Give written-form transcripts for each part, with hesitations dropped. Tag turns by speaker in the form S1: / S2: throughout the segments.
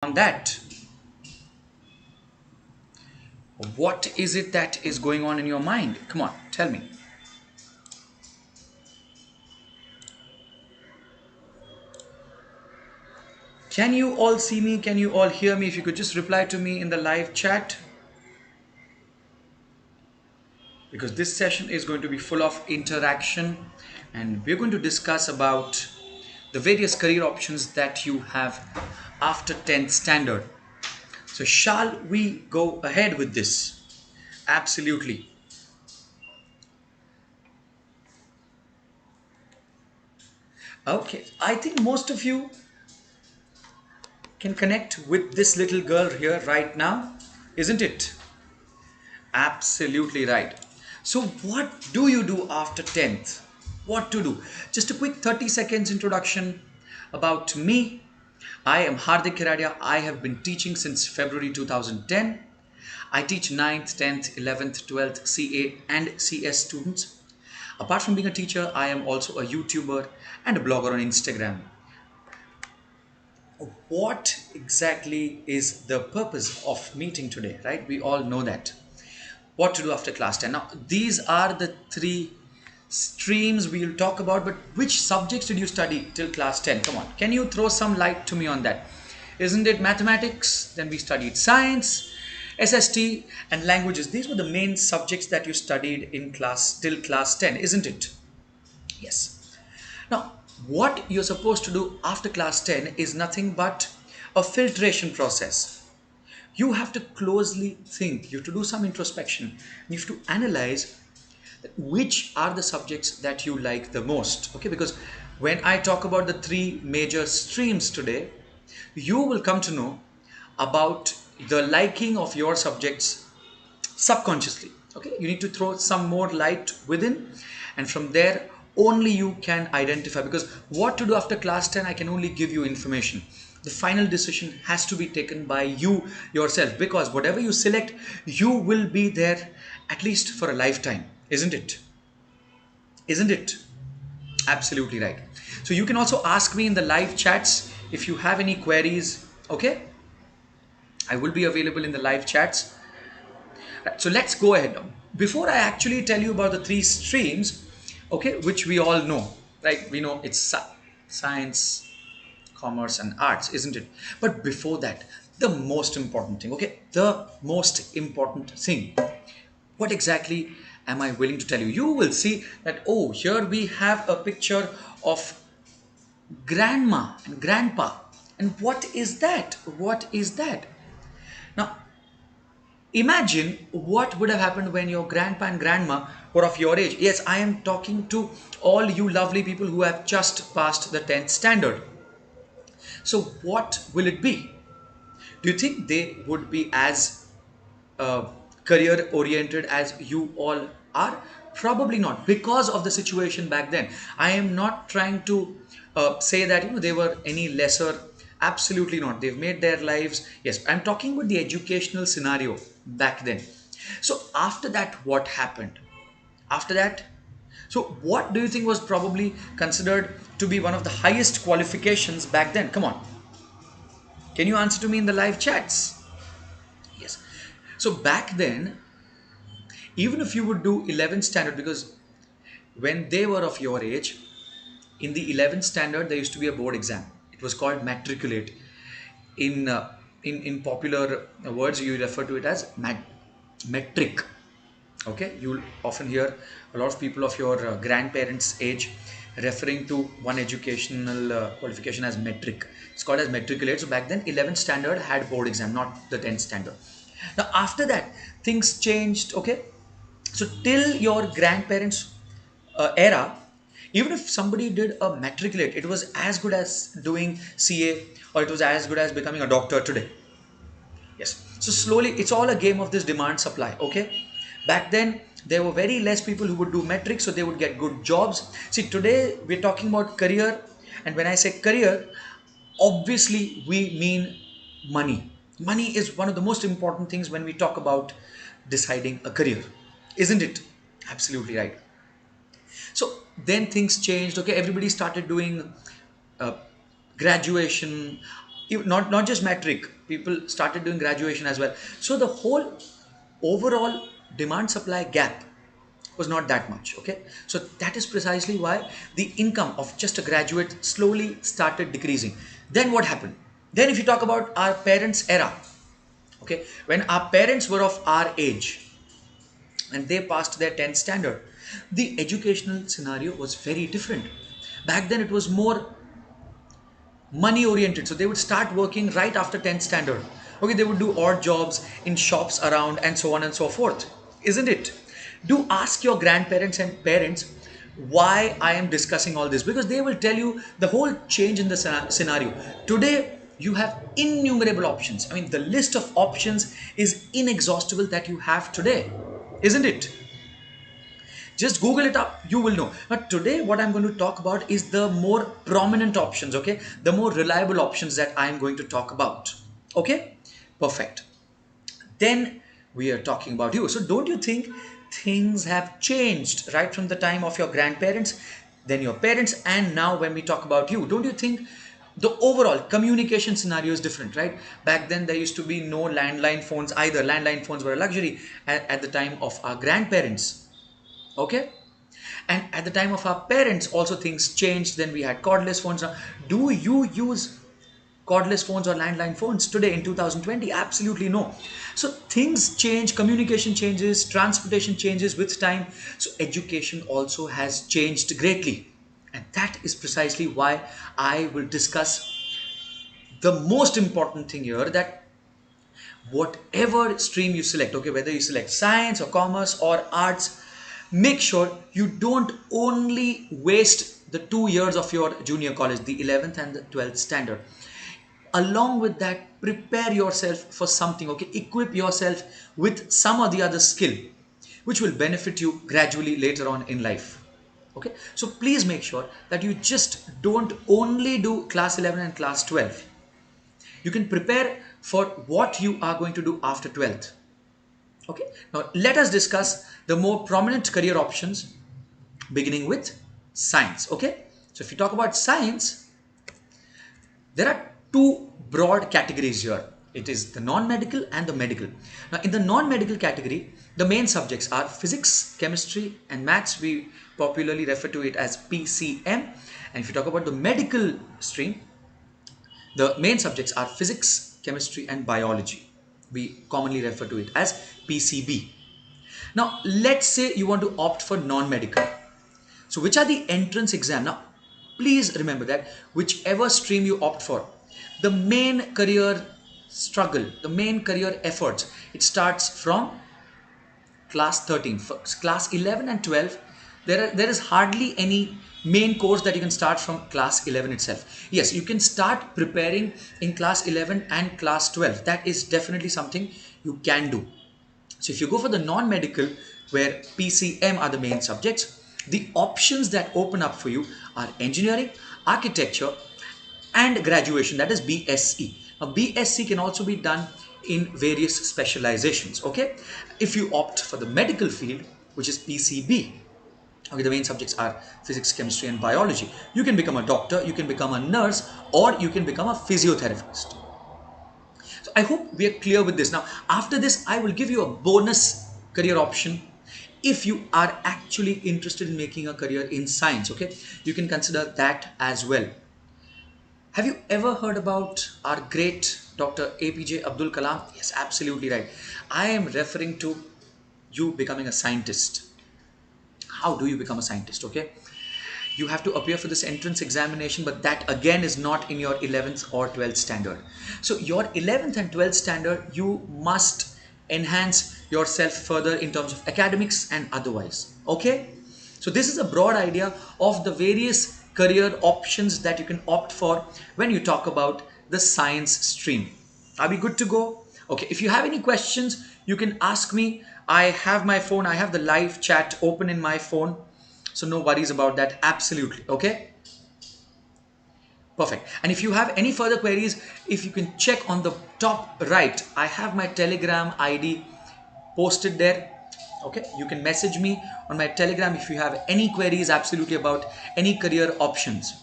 S1: on that. What is it that is going on in your mind? Come on, tell me. Can you all see me? Can you all hear me? If you could just reply to me in the live chat. Because this session is going to be full of interaction and we're going to discuss about the various career options that you have after 10th standard. So shall we go ahead with this? Absolutely. Okay, I think most of you can connect with this little girl here right now, isn't it? Absolutely right. So what do you do after 10th? What to do? Just a quick 30 seconds introduction about me. I am Hardik. I have been teaching since February 2010. I teach 9th, 10th, 11th, 12th CA and CS students. Apart from being a teacher, I am also a YouTuber and a blogger on Instagram. What exactly is the purpose of meeting today, right? We all know that. What to do after class 10. Now, these are the three streams we'll talk about, but which subjects did you study till class 10? Come on, can you throw some light to me on that? Isn't it mathematics? Then we studied science, SST and languages. These were the main subjects that you studied in class till class 10, isn't it? Yes. Now, what you're supposed to do after class 10 is nothing but a filtration process. You have to closely think, you have to do some introspection, you have to analyze which are the subjects that you like the most. Okay, because when I talk about the three major streams today, you will come to know about the liking of your subjects subconsciously. Okay, you need to throw some more light within, and from there only you can identify, because what to do after class 10, I can only give you information. The final decision has to be taken by you yourself, because whatever you select, you will be there at least for a lifetime, isn't it? Isn't it? Absolutely right. So you can also ask me in the live chats if you have any queries. Okay, I will be available in the live chats. Right, so let's go ahead now. Before I actually tell you about the three streams, okay, which we all know, right? We know it's science, commerce and arts, isn't it? But before that, the most important thing, okay, the most important thing, what exactly am I willing to tell you? You will see that, oh, here we have a picture of grandma and grandpa. And what is that? What is that? Now, imagine what would have happened when your grandpa and grandma were of your age. Yes, I am talking to all you lovely people who have just passed the 10th standard. So what will it be? Do you think they would be as career oriented as you all are? Probably not, because of the situation back then. I am not trying to say that they were any lesser. Absolutely not. They've made their lives. Yes, I'm talking about the educational scenario back then. So after that, what happened? After that, so what do you think was probably considered to be one of the highest qualifications back then? Come on, can you answer to me in the live chats? Yes. So back then, even if you would do 11th standard, because when they were of your age, in the 11th standard, there used to be a board exam. It was called matriculate. In popular words, you refer to it as metric. Okay, you'll often hear a lot of people of your grandparents' age referring to one educational qualification as metric. It's called as matriculate. So back then, 11th standard had board exam, not the 10th standard. Now after that, things changed. Okay, so till your grandparents' era, even if somebody did a matriculate, it was as good as doing CA, or it was as good as becoming a doctor today. Yes. So slowly, it's all a game of this demand supply. Okay. Back then, there were very less people who would do metrics, so they would get good jobs. See, today we're talking about career, and when I say career, obviously we mean money. Money is one of the most important things when we talk about deciding a career, isn't it? Absolutely right. So then things changed. Okay, everybody started doing uh, graduation. not just metric, people started doing graduation as well. So the whole overall demand supply gap was not that much. Okay, so that is precisely why the income of just a graduate slowly started decreasing. Then what happened? Then if you talk about our parents era, okay, when our parents were of our age and they passed their 10th standard, the educational scenario was very different. Back then it was more money oriented, so they would start working right after 10th standard. Okay, they would do odd jobs in shops around and so on and so forth, isn't it? Do ask your grandparents and parents why I am discussing all this, because they will tell you the whole change in the scenario. Today you have innumerable options. I mean, the list of options is inexhaustible that you have today, isn't it? Just Google it up, you will know. But today, what I'm going to talk about is the more prominent options, okay? The more reliable options that I'm going to talk about, okay? Perfect. Then we are talking about you. So don't you think things have changed right from the time of your grandparents, then your parents, and now when we talk about you? Don't you think the overall communication scenario is different, right? Back then, there used to be no landline phones either. Landline phones were a luxury at the time of our grandparents. Okay, and at the time of our parents also things changed. Then we had cordless phones. Now, do you use cordless phones or landline phones today in 2020? Absolutely no. So things change, communication changes, transportation changes with time. So education also has changed greatly, and that is precisely why I will discuss the most important thing here, that whatever stream you select, okay, whether you select science or commerce or arts, make sure you don't only waste the 2 years of your junior college, the 11th and the 12th standard. Along with that, prepare yourself for something, okay? Equip yourself with some or the other skill which will benefit you gradually later on in life. Okay, so please make sure that you just don't only do class 11 and class 12. You can prepare for what you are going to do after 12th. Okay, now let us discuss the more prominent career options, beginning with science. Okay, so if you talk about science, there are two broad categories here. It is the non-medical and the medical. Now in the non-medical category, the main subjects are physics, chemistry and maths. We popularly refer to it as PCM. And if you talk about the medical stream, the main subjects are physics, chemistry and biology. We commonly refer to it as PCB. Now, let's say you want to opt for non-medical. So, which are the entrance exam? Now, please remember that whichever stream you opt for, the main career struggle, the main career efforts, it starts from class 13. For class 11 and 12, there is hardly any main course that you can start from class 11 itself. Yes, you can start preparing in class 11 and class 12. That is definitely something you can do. So if you go for the non-medical, where PCM are the main subjects, the options that open up for you are engineering, architecture and graduation, that is BSc. Now BSc can also be done in various specializations. Okay, if you opt for the medical field, which is PCB, okay, the main subjects are physics, chemistry and biology. You can become a doctor, you can become a nurse, or you can become a physiotherapist. So I hope we are clear with this. Now, after this, I will give you a bonus career option. If you are actually interested in making a career in science, okay, you can consider that as well. Have you ever heard about our great Dr. APJ Abdul Kalam? Yes, absolutely right. I am referring to you becoming a scientist. How do you become a scientist? Okay, you have to appear for this entrance examination, but that again is not in your 11th or 12th standard. So your 11th and 12th standard, you must enhance yourself further in terms of academics and otherwise. Okay, so this is a broad idea of the various career options that you can opt for when you talk about the science stream. Are we good to go? Okay, if you have any questions, you can ask me. I have my phone, I have the live chat open in my phone, so no worries about that. Absolutely. Okay, perfect. And if you have any further queries, if you can check on the top right, I have my Telegram ID posted there. Okay, you can message me on my Telegram if you have any queries absolutely about any career options.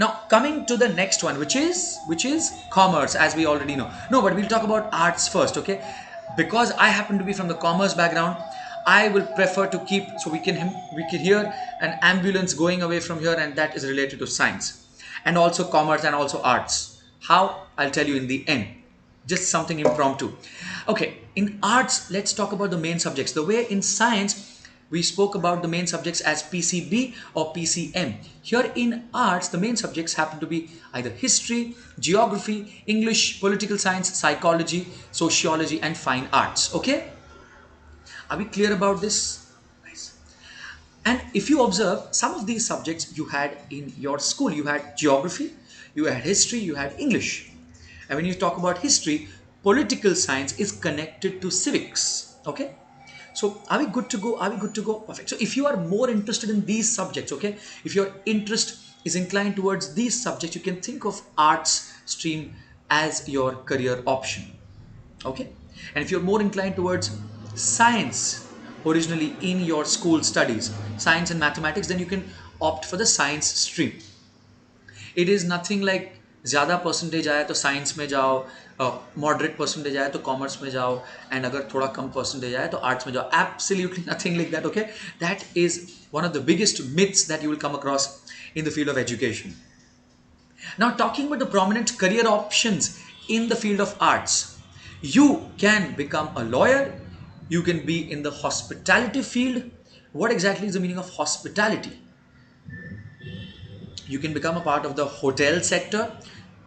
S1: Now coming to the next one, which is commerce, as we already know. No, but we'll talk about arts first, okay? Because I happen to be from the commerce background, I will prefer to keep, so we can hear an ambulance going away from here, and that is related to science and also commerce and also arts. How? I'll tell you in the end. Just something impromptu. Okay, in arts, let's talk about the main subjects. The way in science we spoke about the main subjects as PCB or PCM. Here in arts, the main subjects happen to be either history, geography, English, political science, psychology, sociology, and fine arts. Okay? Are we clear about this? Nice. And if you observe, some of these subjects you had in your school, you had geography, you had history, you had English. And when you talk about history, political science is connected to civics. Okay? So are we good to go? Are we good to go? Perfect. So if you are more interested in these subjects, okay, if your interest is inclined towards these subjects, you can think of arts stream as your career option. Okay. And if you're more inclined towards science originally in your school studies, science and mathematics, then you can opt for the science stream. It is nothing like ज़्यादा percentage आया तो science में जाओ, moderate percentage आया तो commerce में जाओ, and अगर थोड़ा कम परसेंटेज आया तो आर्ट्स में जाओ. Absolutely nothing like that. Okay, that is one of the biggest myths that you will come across in the field of education. Now talking about the prominent career options in the field of arts, you can become a lawyer, you can be in the hospitality field. What exactly is the meaning of hospitality? You can become a part of the hotel sector,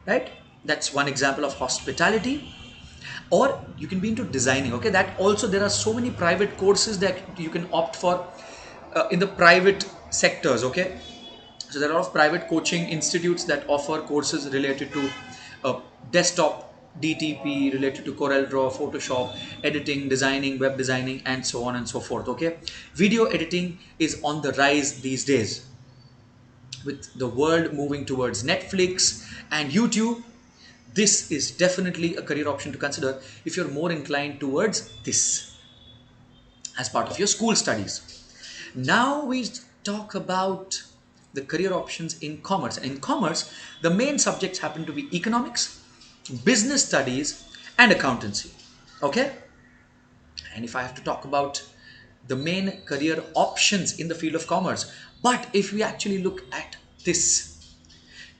S1: right? That's one example of hospitality. Or you can be into designing. Okay, that also, there are so many private courses that you can opt for in the private sectors. Okay, so there are a lot of private coaching institutes that offer courses related to desktop DTP, related to CorelDRAW, Photoshop, editing, designing, web designing, and so on and so forth. Okay, video editing is on the rise these days, with the world moving towards Netflix and YouTube. This is definitely a career option to consider if you're more inclined towards this as part of your school studies. Now we talk about the career options in commerce. In commerce, the main subjects happen to be economics, business studies, and accountancy. Okay? And if I have to talk about the main career options in the field of commerce, but if we actually look at this,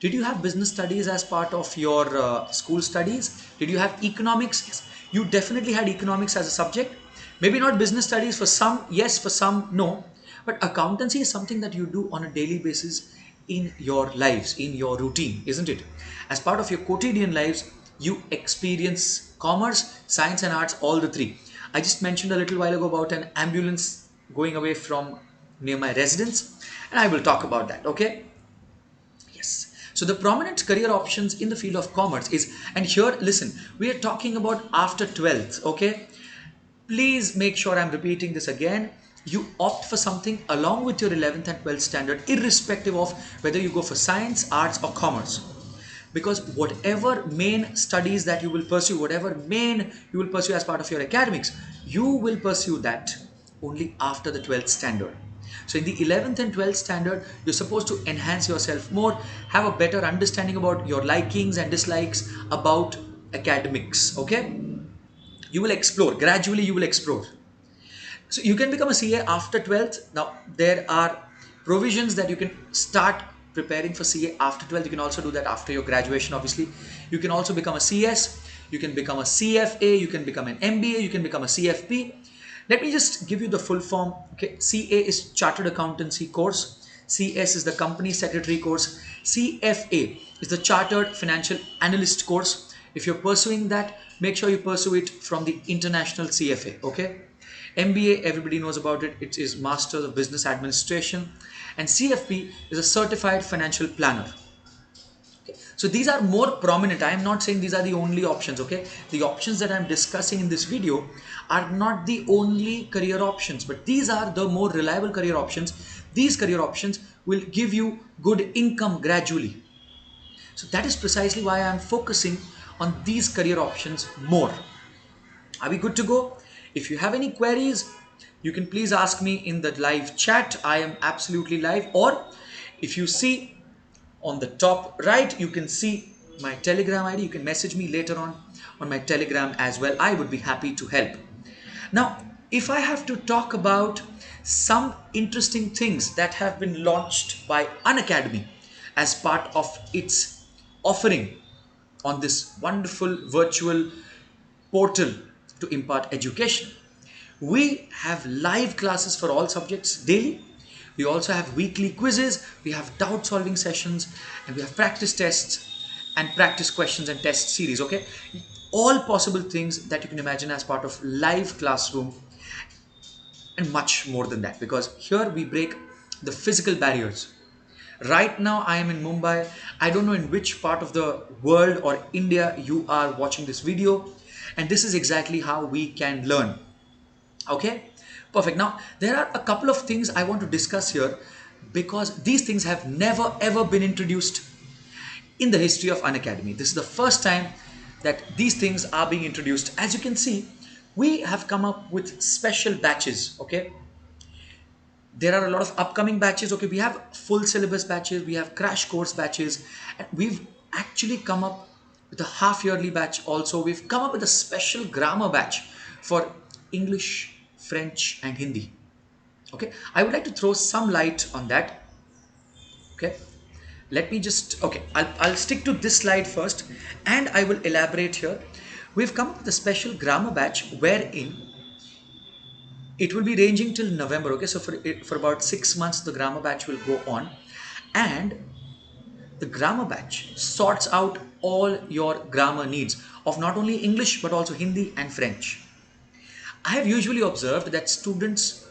S1: did you have business studies as part of your school studies? Did you have economics? Yes. You definitely had economics as a subject. Maybe not business studies, for some yes, for some no. But accountancy is something that you do on a daily basis in your lives, in your routine, isn't it? As part of your quotidian lives, you experience commerce, science and arts, all the three. I just mentioned a little while ago about an ambulance going away from near my residence, and I will talk about that. Okay? Yes. So the prominent career options in the field of commerce is, and here listen, we are talking about after 12th. Okay? Please make sure I'm repeating this again. You opt for something along with your 11th and 12th standard, irrespective of whether you go for science, arts, or commerce. Because whatever main studies that you will pursue, whatever main you will pursue as part of your academics, you will pursue that only after the 12th standard. So in the 11th and 12th standard, you're supposed to enhance yourself more, have a better understanding about your likings and dislikes about academics. Okay? You will explore, gradually you will explore. So you can become a CA after 12th. Now there are provisions that you can start preparing for CA after 12th. You can also do that after your graduation, obviously. You can also become a CS, you can become a CFA, you can become an MBA, you can become a CFP. Let me just give you the full form. Okay, CA is Chartered Accountancy course. CS is the Company Secretary course. CFA is the Chartered Financial Analyst course. If you're pursuing that, make sure you pursue it from the International CFA. Okay. MBA, everybody knows about it. It is Masters of Business Administration. And CFP is a Certified Financial Planner. Okay. So these are more prominent. I am not saying these are the only options. Okay. The options that I am discussing in this video are not the only career options, but these are the more reliable career options. These career options will give you good income gradually. So that is precisely why I am focusing on these career options more. Are we good to go? If you have any queries, you can please ask me in the live chat. I am absolutely live. Or if you see on the top right, you can see my Telegram ID. You can message me later on my Telegram as well. I would be happy to help. Now, if I have to talk about some interesting things that have been launched by Unacademy as part of its offering on this wonderful virtual portal to impart education, we have live classes for all subjects daily. We also have weekly quizzes, we have doubt solving sessions, and we have practice tests and practice questions and test series. Okay, all possible things that you can imagine as part of live classroom, and much more than that, because here we break the physical barriers. Right now I am in Mumbai. I don't know in which part of the world or India you are watching this video, and this is exactly how we can learn. Okay, perfect. Now there are a couple of things I want to discuss here, because these things have never ever been introduced in the history of Unacademy. This is the first time that these things are being introduced. As you can see, we have come up with special batches. Okay, there are a lot of upcoming batches. Okay, we have full syllabus batches, we have crash course batches, and we've actually come up with a half yearly batch. Also, we've come up with a special grammar batch for English, French and Hindi. Okay, I would like to throw some light on that. Okay, let me just, okay, I'll stick to this slide first and I will elaborate here. We've come up with a special grammar batch wherein it will be ranging till November. Okay, so for about 6 months the grammar batch will go on, and the grammar batch sorts out all your grammar needs of not only English but also Hindi and French. I have usually observed that students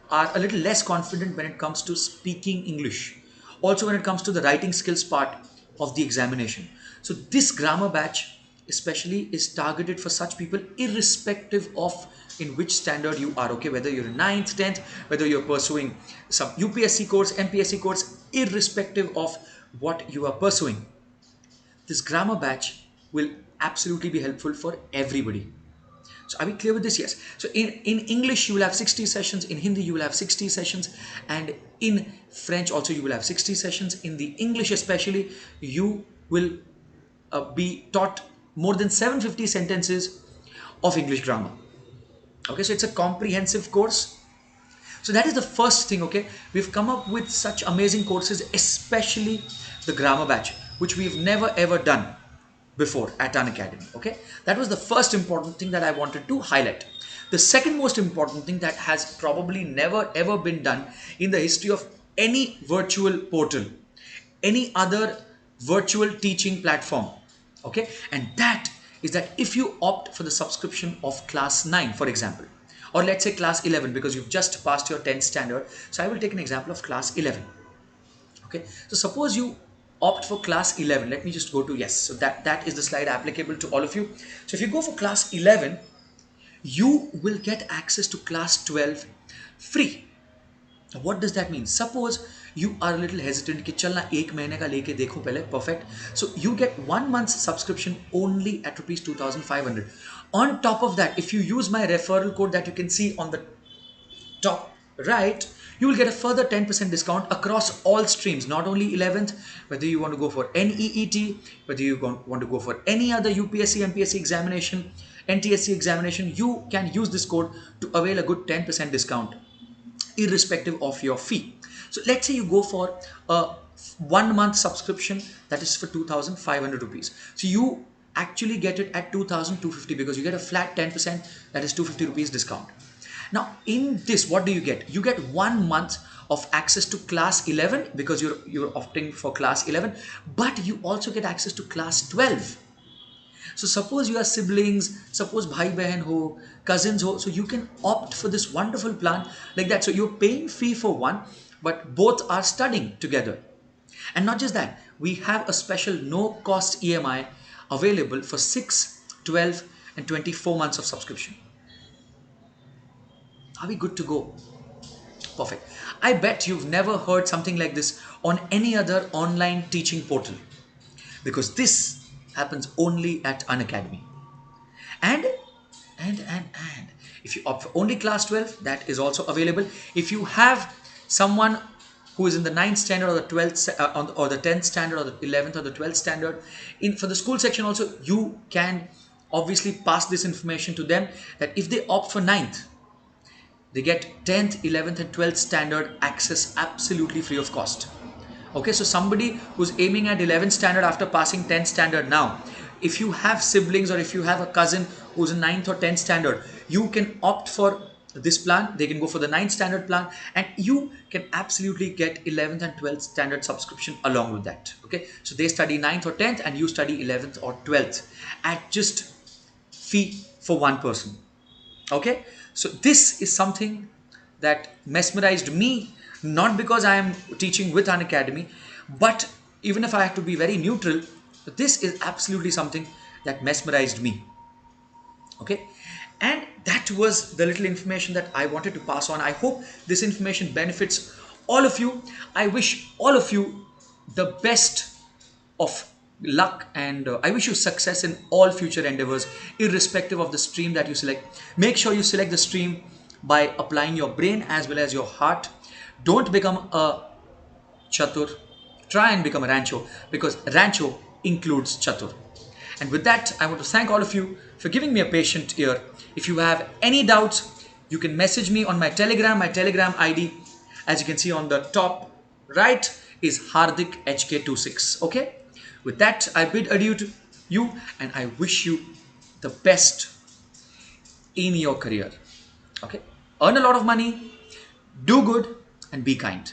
S1: are a little less confident when it comes to speaking English, also when it comes to the writing skills part of the examination. So this grammar batch especially is targeted for such people, irrespective of in which standard you are. Okay, whether you're in 9th, 10th, whether you're pursuing some UPSC course, MPSC course, irrespective of what you are pursuing, this grammar batch will absolutely be helpful for everybody. So are we clear with this? Yes. So in English you will have 60 sessions, in Hindi you will have 60 sessions, and in French also you will have 60 sessions. In the English especially, you will be taught more than 750 sentences of English grammar. Okay, so it's a comprehensive course. So that is the first thing. Okay, we've come up with such amazing courses, especially the grammar batch, which we've never ever done before at Unacademy. Okay, that was the first important thing that I wanted to highlight. The second most important thing that has probably never ever been done in the history of any virtual portal, any other virtual teaching platform. Okay, and that is that if you opt for the subscription of class 9, for example, or let's say class 11, because you've just passed your 10th standard. So I will take an example of class 11. Okay, so suppose you opt for class 11. Let me just go to, yes, so that is the slide applicable to all of you. So if you go for class 11, you will get access to class 12 free. Now, what does that mean? Suppose you are a little hesitant कि चलना एक महीने का लेके देखो पहले, perfect. So you get 1 month's subscription only at rupees 2,500. On top of that, if you use my referral code that you can see on the top right, you will get a further 10% discount across all streams, not only 11th, whether you want to go for NEET, whether you want to go for any other UPSC, MPSC examination, NTSC examination, you can use this code to avail a good 10% discount irrespective of your fee. So let's say you go for a 1 month subscription that is for 2,500 rupees. So you actually get it at 2,250 because you get a flat 10%, that is 250 rupees discount. Now in this, what do you get? You get 1 month of access to class 11 because you're opting for class 11, but you also get access to class 12. So suppose you are siblings, suppose bhai behan ho, cousins ho, so you can opt for this wonderful plan like that. So you're paying fee for one, but both are studying together. And not just that, we have a special no cost EMI available for 6, 12 and 24 months of subscription. Are we good to go? Perfect. I bet you've never heard something like this on any other online teaching portal, because this happens only at Unacademy. And if you opt for only class 12, that is also available. If you have someone who is in the 9th standard or the 12th or the 10th standard or the 11th or the 12th standard, for the school section also, you can obviously pass this information to them that if they opt for 9th, they get 10th, 11th and 12th standard access absolutely free of cost. Okay, so somebody who's aiming at 11th standard after passing 10th standard now, if you have siblings or if you have a cousin who's in 9th or 10th standard, you can opt for this plan. They can go for the 9th standard plan and you can absolutely get 11th and 12th standard subscription along with that. Okay, so they study 9th or 10th and you study 11th or 12th at just fee for one person. Okay, so this is something that mesmerized me, not because I am teaching with Unacademy, but even if I have to be very neutral, this is absolutely something that mesmerized me. Okay, and that was the little information that I wanted to pass on. I hope this information benefits all of you. I wish all of you the best of luck, and I wish you success in all future endeavors, irrespective of the stream that you select. Make sure you select the stream by applying your brain as well as your heart. Don't become a chatur, try and become a rancho, because rancho includes chatur. And with that, I want to thank all of you for giving me a patient ear. If you have any doubts, you can message me on my Telegram. My Telegram ID, as you can see on the top right, is Hardik HK26. Okay? With that, I bid adieu to you and I wish you the best in your career. Okay? Earn a lot of money, do good and be kind.